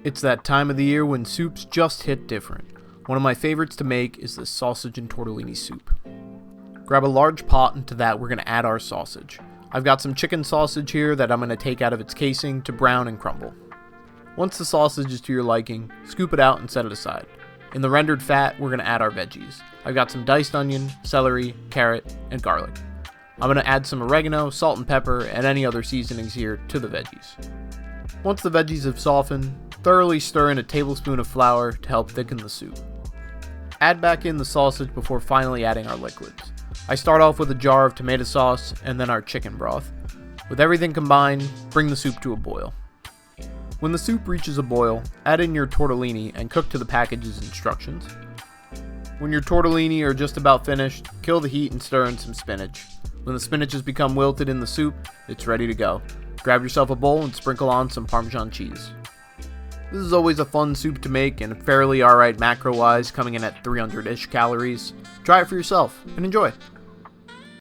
It's that time of the year when soups just hit different. One of my favorites to make is the sausage and tortellini soup. Grab a large pot, and to that we're going to add our sausage. I've got some chicken sausage here that I'm going to take out of its casing to brown and crumble. Once the sausage is to your liking, scoop it out and set it aside. In the rendered fat, we're going to add our veggies. I've got some diced onion, celery, carrot, and garlic. I'm going to add some oregano, salt and pepper, and any other seasonings here to the veggies. Once the veggies have softened, thoroughly stir in a tablespoon of flour to help thicken the soup. Add back in the sausage before finally adding our liquids. I start off with a jar of tomato sauce and then our chicken broth. With everything combined, bring the soup to a boil. When the soup reaches a boil, add in your tortellini and cook to the package's instructions. When your tortellini are just about finished, kill the heat and stir in some spinach. When the spinach has become wilted in the soup, it's ready to go. Grab yourself a bowl and sprinkle on some Parmesan cheese. This is always a fun soup to make and fairly alright macro-wise, coming in at 300-ish calories. Try it for yourself and enjoy.